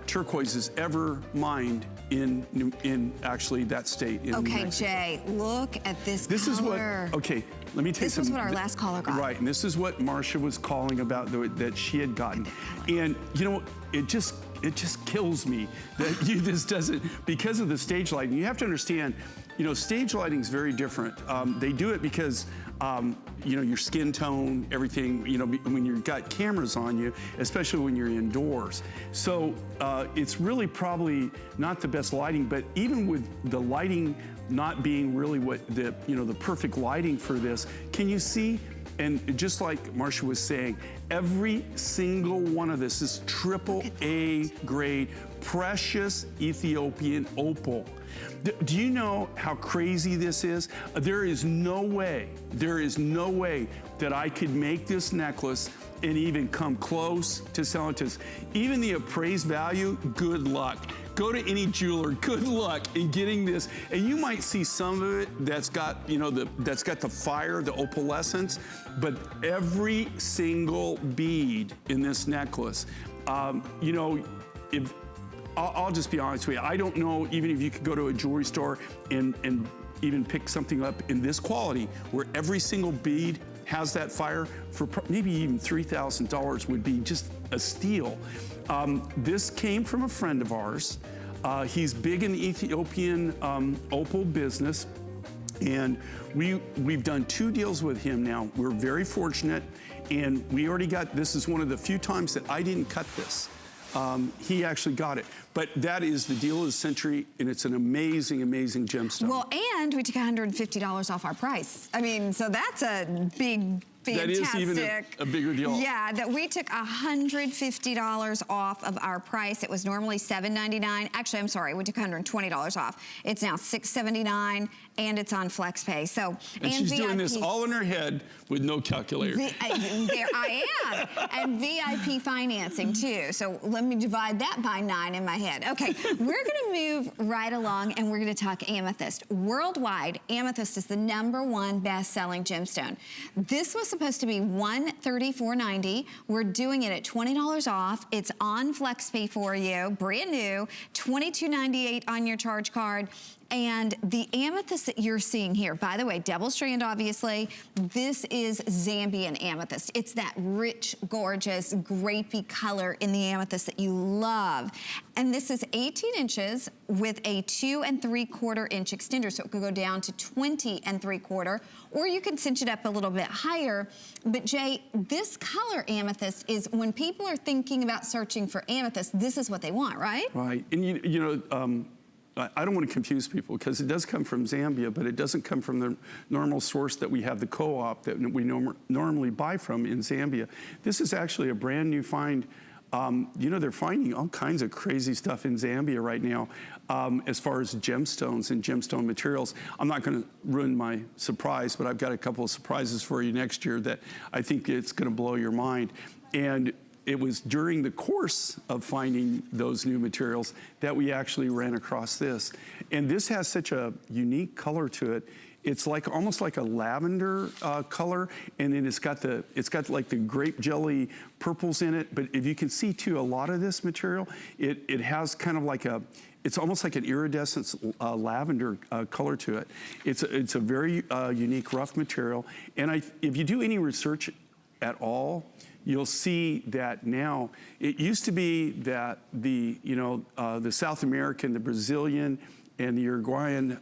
turquoises ever mined in actually that state. In New Okay, Mexico. Jay, look at this This is what, color. okay, let me tell you This was something. what our last caller got. Right, and this is what Marcia was calling about that she had gotten. And you know, it just kills me that this doesn't, because of the stage lighting. You have to understand, you know, stage lighting is very different. They do it because, you know, your skin tone, everything, you know, when you've got cameras on you, especially when you're indoors. So it's really probably not the best lighting, but even with the lighting not being really what the perfect lighting for this, can you see? And just like Marcia was saying, every single one of this is AAA grade, precious Ethiopian opal. Do you know how crazy this is? There is no way that I could make this necklace and even come close to selling this. Even the appraised value, good luck. Go to any jeweler, good luck in getting this. And you might see some of it that's got, you know, that's got the fire, the opalescence, but every single bead in this necklace, you know, I'll just be honest with you. I don't know even if you could go to a jewelry store and even pick something up in this quality where every single bead has that fire for maybe even $3,000 would be just a steal. This came from a friend of ours. He's big in the Ethiopian opal business, and we've done 2 deals with him now. We're very fortunate, and we already got, this is one of the few times that I didn't cut this. he actually got it. But that is the deal of the century, and it's an amazing, amazing gemstone. Well, and we took $150 off our price. I mean, so that's a big, fantastic. That is even a bigger deal. Yeah, that we took $150 off of our price. It was normally $7.99. Actually, I'm sorry, we took $120 off. It's now $6.79, and it's on FlexPay. So, and she's doing this all in her head with no calculator. There I am. And VIP financing, too. So let me divide that by 9 in my head. Okay, we're going to move right along, and we're going to talk amethyst. Worldwide, amethyst is the #1 best-selling gemstone. This was supposed to be $134.90. We're doing it at $20 off. It's on FlexPay for you, brand new, $22.98 on your charge card. And the amethyst that you're seeing here, by the way, double strand, obviously, this is Zambian amethyst. It's that rich, gorgeous, grapey color in the amethyst that you love. And this is 18 inches with a 2 3/4 inch extender, so it could go down to 20 3/4, or you can cinch it up a little bit higher. But Jay, this color amethyst is, when people are thinking about searching for amethyst, this is what they want, right? Right, and you know, I don't want to confuse people, because it does come from Zambia, but it doesn't come from the normal source that we have, the co-op that we normally buy from in Zambia. This is actually a brand new find. You know, they're finding all kinds of crazy stuff in Zambia right now as far as gemstones and gemstone materials. I'm not going to ruin my surprise, but I've got a couple of surprises for you next year that I think it's going to blow your mind. And it was during the course of finding those new materials that we actually ran across this. And this has such a unique color to it. It's like almost like a lavender color, and then it's got like the grape jelly purples in it. But if you can see too, a lot of this material, it has kind of like it's almost like an iridescent lavender color to it. It's a very unique rough material. And if you do any research at all, you'll see that now, it used to be that the South American, the Brazilian, and the Uruguayan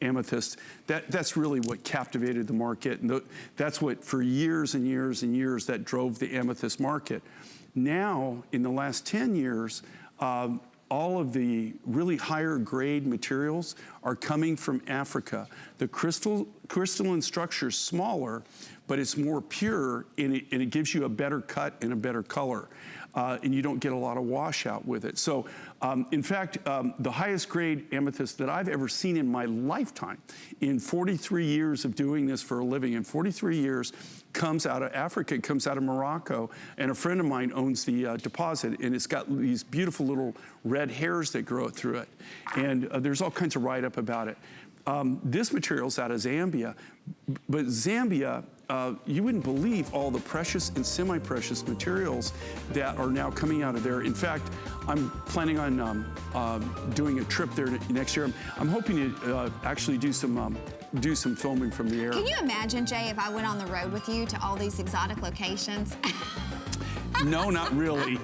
amethyst, that's really what captivated the market. And that's what, for years and years and years, that drove the amethyst market. Now, in the last 10 years, all of the really higher grade materials are coming from Africa. The crystalline structure is smaller, but it's more pure, and it gives you a better cut and a better color. And you don't get a lot of washout with it. So, in fact, the highest grade amethyst that I've ever seen in my lifetime, in 43 years of doing this for a living, in 43 years, comes out of Africa, it comes out of Morocco, and a friend of mine owns the deposit, and it's got these beautiful little red hairs that grow through it. And there's all kinds of write-up about it. This material's out of Zambia, but Zambia, you wouldn't believe all the precious and semi-precious materials that are now coming out of there. In fact, I'm planning on doing a trip there next year. I'm hoping to actually do some filming from the air. Can you imagine, Jay, if I went on the road with you to all these exotic locations? No, not really.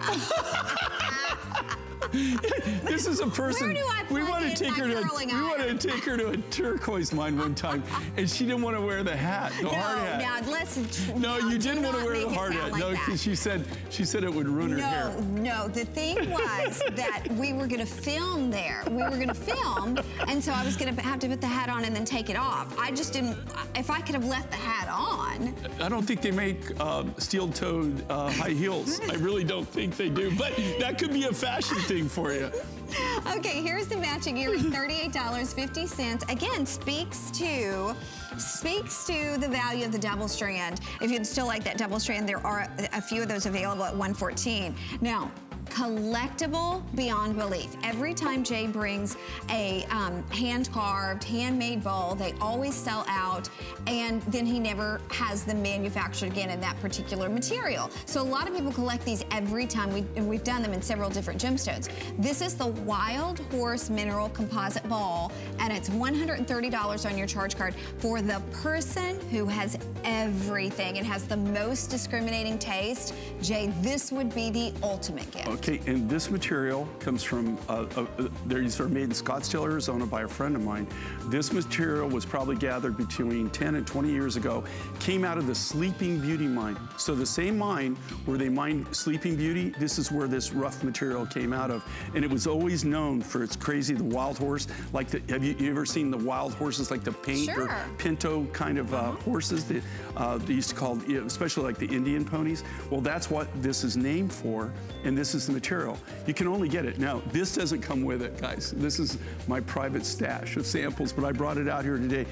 This is a person. Where do I we want to take her to a turquoise mine one time, and she didn't want to wear the hat, the hard hat. Now listen. No, you didn't want to wear the hard hat. No, because she said it would ruin her hair. No, the thing was that we were going to film there. We were going to film, and so I was going to have to put the hat on and then take it off. I just didn't. If I could have left the hat on. I don't think they make steel-toed high heels. I really don't think they do. But that could be a fashion thing for you. Okay, here's the matching earring, $38.50. Again, speaks to the value of the double strand. If you'd still like that double strand, there are a few of those available at $114. Now, collectible beyond belief. Every time Jay brings a hand-carved, handmade bowl, they always sell out, and then he never has them manufactured again in that particular material. So a lot of people collect these every time, and we've done them in several different gemstones. This is the Wild Horse Mineral Composite Bowl, and it's $130 on your charge card for the person who has everything and has the most discriminating taste. Jay, this would be the ultimate gift. Okay, and this material comes from, these are made in Scottsdale, Arizona by a friend of mine. This material was probably gathered between 10 and 20 years ago, came out of the Sleeping Beauty mine. So the same mine where they mined Sleeping Beauty, this is where this rough material came out of. And it was always known for its crazy, the wild horse, like have you ever seen the wild horses, like the paint or pinto kind of horses that they used to call, especially like the Indian ponies? Well, that's what this is named for, and this is the material. You can only get it. Now, this doesn't come with it, guys. This is my private stash of samples, but I brought it out here today.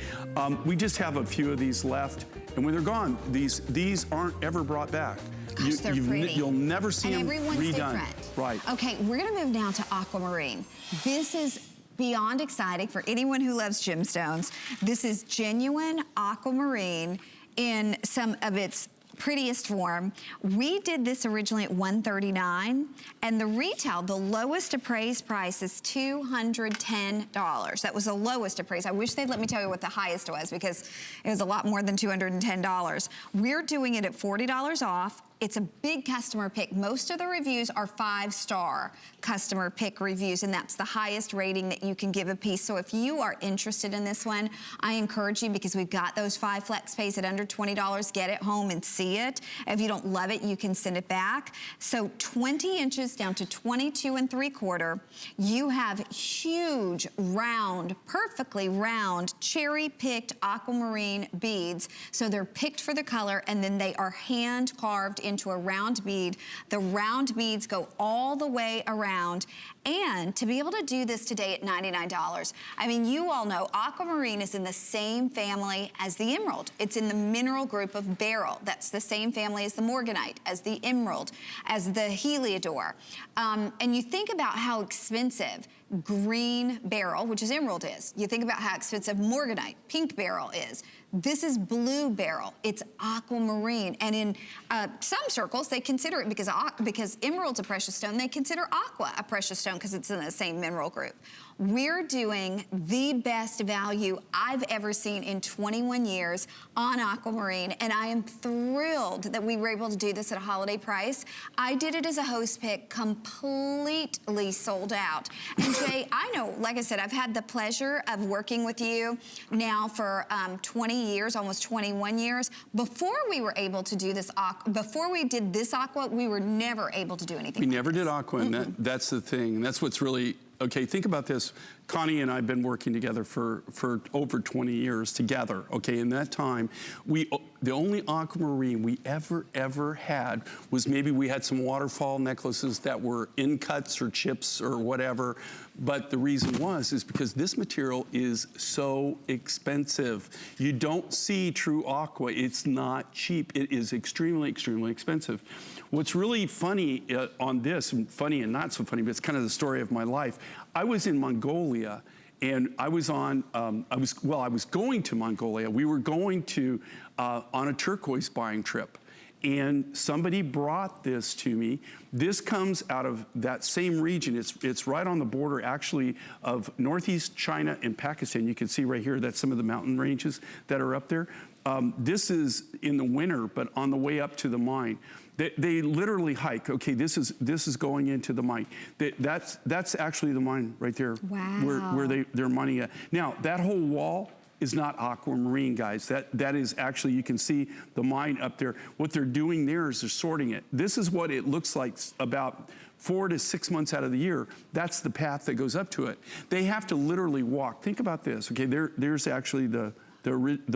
We just have a few of these left, and when they're gone, these aren't ever brought back. Gosh, they're pretty. You'll never see them everyone's redone. Different. Right. Okay, we're gonna move now to aquamarine. This is beyond exciting for anyone who loves gemstones. This is genuine aquamarine in some of its prettiest form. We did this originally at $139, and the retail, the lowest appraised price is $210. That was the lowest appraised. I wish they'd let me tell you what the highest was, because it was a lot more than $210. We're doing it at $40 off. It's a big customer pick. Most of the reviews are 5-star customer pick reviews, and that's the highest rating that you can give a piece. So if you are interested in this one, I encourage you, because we've got those 5 flex pays at under $20. Get it home and see it. If you don't love it, you can send it back. So 20 inches down to 22 3/4. You have huge, round, perfectly round, cherry-picked aquamarine beads. So they're picked for the color, and then they are hand-carved into a round bead. The round beads go all the way around. And to be able to do this today at $99, I mean, you all know aquamarine is in the same family as the emerald. It's in the mineral group of beryl. That's the same family as the morganite, as the emerald, as the heliodor. And you think about how expensive green beryl, which is emerald, is. You think about how expensive morganite, pink beryl is. This is blue beryl. It's aquamarine. And in some circles, they consider it, because emerald's a precious stone, they consider aqua a precious stone because it's in the same mineral group. We're doing the best value I've ever seen in 21 years on aquamarine, and I am thrilled that we were able to do this at a holiday price. I did it as a host pick, completely sold out. And Jay, I know, like I said, I've had the pleasure of working with you now for 20 years, almost 21 years. Before we were able to do this, before we did this aqua, we were never able to do anything. We never did aqua, and that's the thing, and that's what's really. Okay, think about this. Connie and I have been working together for over 20 years together, okay? In that time, the only aquamarine we ever had was maybe we had some waterfall necklaces that were in cuts or chips or whatever, but the reason is because this material is so expensive. You don't see true aqua. It's not cheap. It is extremely, extremely expensive. What's really funny on this, and funny and not so funny, but it's kind of the story of my life. I was in Mongolia, and I was on, I was going to Mongolia. We were going to, on a turquoise buying trip. And somebody brought this to me. This comes out of that same region. It's right on the border, actually, of northeast China and Pakistan. You can see right here, that's some of the mountain ranges that are up there. This is in the winter, but on the way up to the mine. They literally hike. Okay, this is going into the mine. That's actually the mine right there. Wow. Where they're mining at. Now, that whole wall is not aquamarine, guys. That is actually, you can see the mine up there. What they're doing there is they're sorting it. This is what it looks like about 4 to 6 months out of the year. That's the path that goes up to it. They have to literally walk. Think about this. Okay, there's actually the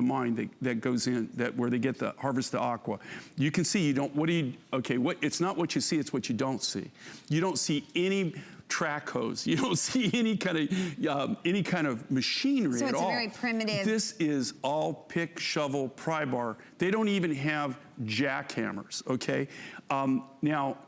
mine that goes in, where they get the harvest the aqua. You can see it's not what you see, it's what you don't see. You don't see any track hose. You don't see any kind of machinery at all. So it's a very primitive. This is all pick, shovel, pry bar. They don't even have jackhammers, okay? Now,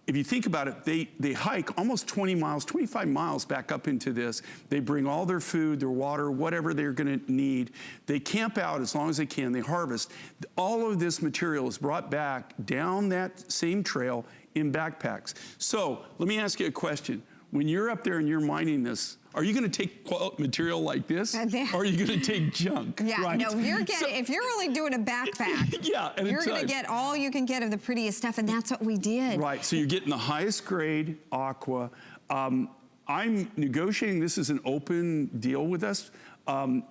if you think about it, they hike almost 20 miles, 25 miles back up into this. They bring all their food, their water, whatever they're gonna need. They camp out as long as they can, they harvest. All of this material is brought back down that same trail in backpacks. So let me ask you a question. when you're up there and you're mining this, are you going to take material like this, or are you going to take junk? Yeah, right? no, you're getting, if you're only doing a backpack, yeah, you're going to get all you can get of the prettiest stuff, and that's what we did. Right, so you're getting the highest grade aqua. I'm negotiating, this is an open deal with us.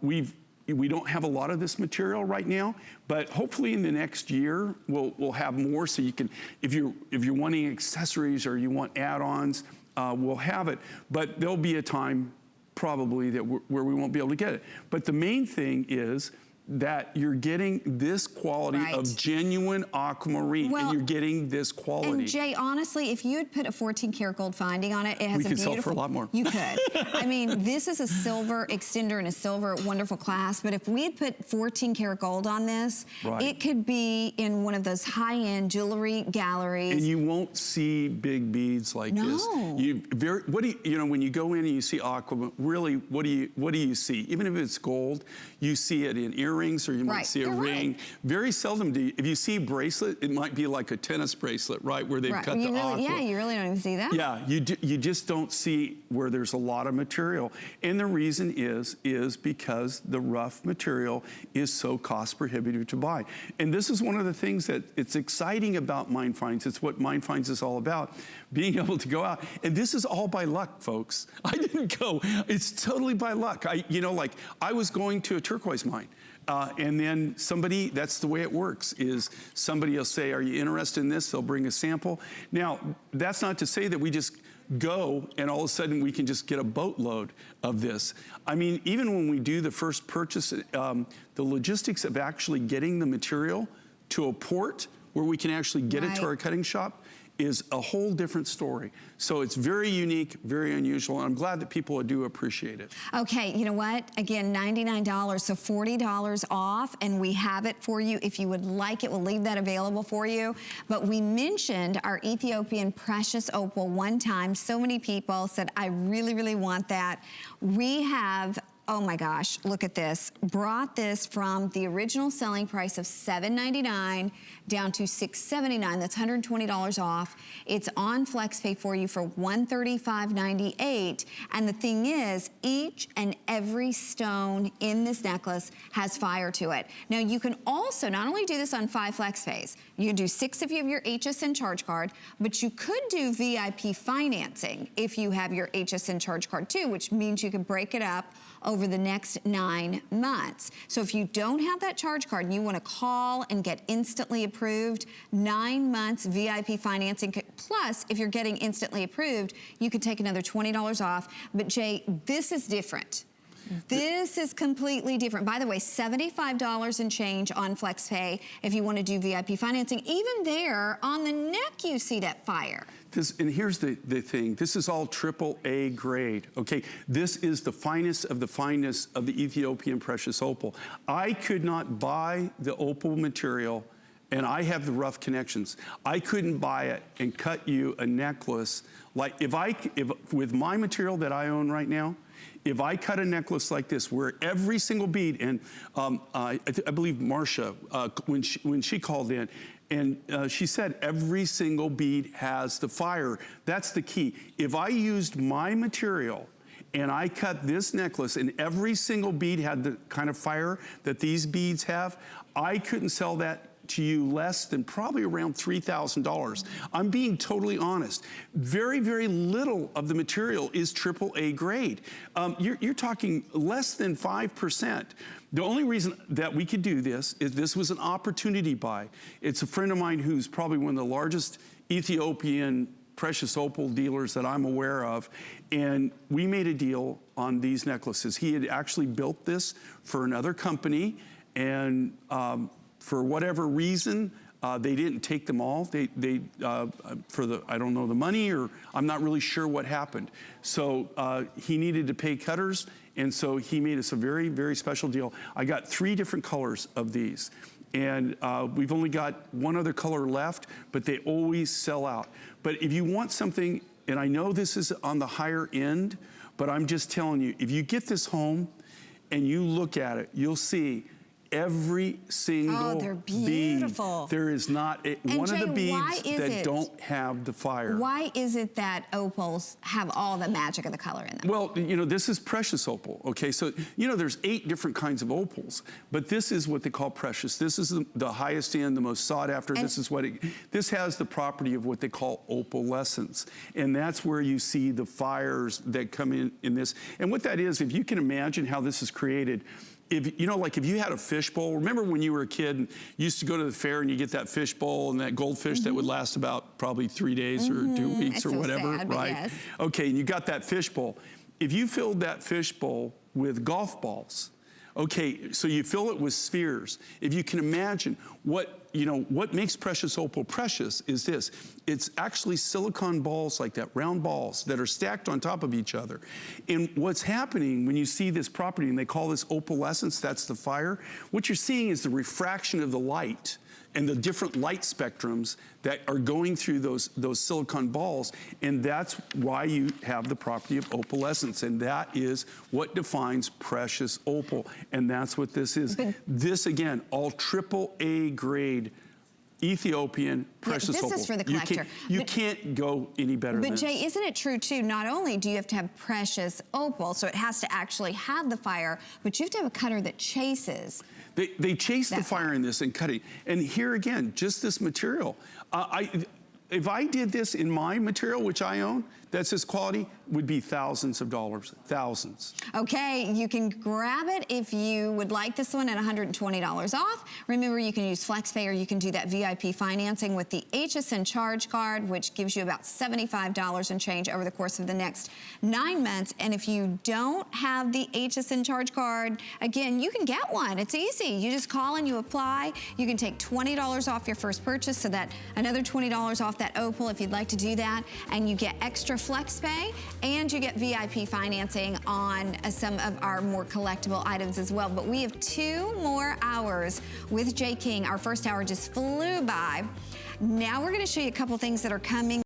We don't have a lot of this material right now, but hopefully in the next year we'll have more, so you can, if you're wanting accessories or you want add-ons, we'll have it. But there'll be a time probably that where we won't be able to get it. But the main thing is that you're getting this quality of genuine aquamarine, and you're getting this quality. And Jay, honestly, if you had put a 14 karat gold finding on it, it has we could sell it for a lot more. You could. I mean, this is a silver extender and a silver wonderful class, but if we had put 14 karat gold on this, it could be in one of those high-end jewelry galleries. And you won't see big beads like this. What do you know, when you go in and you see aqua, really, what do you see? Even if it's gold, you see it in earrings, or you might see a ring. Very seldom do you, if you see bracelet, it might be like a tennis bracelet, right, where they've cut the aqua. Yeah, you really don't even see that. Yeah, you just don't see where there's a lot of material. And the reason is because the rough material is so cost prohibitive to buy. And this is one of the things that it's exciting about Mine Finds. It's what Mine Finds is all about, being able to go out. And this is all by luck, folks. I didn't go, it's totally by luck. I was going to a turquoise mine. And then somebody, that's the way it works, is somebody will say, are you interested in this? They'll bring a sample. Now, that's not to say that we just go and all of a sudden we can just get a boatload of this. I mean, even when we do the first purchase, the logistics of actually getting the material to a port where we can actually get it to our cutting shop is a whole different story. So it's very unique, very unusual, and I'm glad that people do appreciate it. Okay, you know what? Again, $99, so $40 off, and we have it for you. If you would like it, we'll leave that available for you. But we mentioned our Ethiopian precious opal one time. So many people said, I really, really want that. We have, oh my gosh, look at this. Brought this from the original selling price of $7.99 down to $6.79. That's $120 off. It's on FlexPay for you for $135.98. And the thing is, each and every stone in this necklace has fire to it. Now you can also not only do this on 5 FlexPays, you can do 6 if you have your HSN charge card, but you could do VIP financing if you have your HSN charge card too, which means you can break it up over the next 9 months. So if you don't have that charge card and you want to call and get instantly approved, 9 months VIP financing. Plus, if you're getting instantly approved, you could take another $20 off. But Jay, this is different. This is completely different. By the way, $75 and change on FlexPay if you want to do VIP financing. Even there, on the neck, you see that fire. And here's the thing. This is all AAA grade, okay? This is the finest of the Ethiopian precious opal. I could not buy the opal material, and I have the rough connections. I couldn't buy it and cut you a necklace. Like if with my material that I own right now, if I cut a necklace like this where every single bead, and I believe Marcia, when she called in, and she said every single bead has the fire. That's the key. If I used my material and I cut this necklace and every single bead had the kind of fire that these beads have, I couldn't sell that to you less than probably around $3,000. I'm being totally honest. Very, very little of the material is AAA grade. You're talking less than 5%. The only reason that we could do this is this was an opportunity buy. It's a friend of mine who's probably one of the largest Ethiopian precious opal dealers that I'm aware of, and we made a deal on these necklaces. He had actually built this for another company, and for whatever reason, they didn't take them all. I don't know the money, or I'm not really sure what happened. So he needed to pay cutters, and so he made us a very, very special deal. I got 3 different colors of these, and we've only got one other color left, but they always sell out. But if you want something, and I know this is on the higher end, but I'm just telling you, if you get this home and you look at it, you'll see every single they're bead. beautiful. There is not one Jay, of the why beads is that it- don't have the fire. Why is it that opals have all the magic of the color in them? Well, you know, this is precious opal, okay? So, you know, there's 8 different kinds of opals, but this is what they call precious. This is the highest end, the most sought after. And This has the property of what they call opalescence. And that's where you see the fires that come in this. And what that is, if you can imagine how this is created, if, you know, like if you had a fishbowl, remember when you were a kid and you used to go to the fair and you get that fishbowl and that goldfish that would last about probably 3 days or 2 weeks It's or so whatever, sad, but right? yes. Okay, and you got that fishbowl. If you filled that fishbowl with golf balls, okay, so you fill it with spheres. If you can imagine what makes precious opal precious is this. It's actually silicon balls like that, round balls that are stacked on top of each other. And what's happening when you see this property, and they call this opalescence, that's the fire, what you're seeing is the refraction of the light and the different light spectrums that are going through those silicon balls, and that's why you have the property of opalescence, and that is what defines precious opal, and that's what this is. This, again, all AAA grade Ethiopian precious opal. This is for the collector. You can't go any better than But this. Jay, isn't it true too, not only do you have to have precious opal, so it has to actually have the fire, but you have to have a cutter that chases. They chase the fire in this and cut it. And here again, just this material. If I did this in my material, which I own, that's this quality, would be thousands of dollars, thousands. Okay, you can grab it if you would like this one at $120 off. Remember, you can use FlexPay or you can do that VIP financing with the HSN charge card, which gives you about $75 and change over the course of the next 9 months. And if you don't have the HSN charge card, again, you can get one. It's easy. You just call and you apply. You can take $20 off your first purchase, so that another $20 off that opal if you'd like to do that, and you get extra FlexPay, and you get VIP financing on some of our more collectible items as well. But we have 2 more hours with Jay King. Our first hour just flew by. Now we're going to show you a couple things that are coming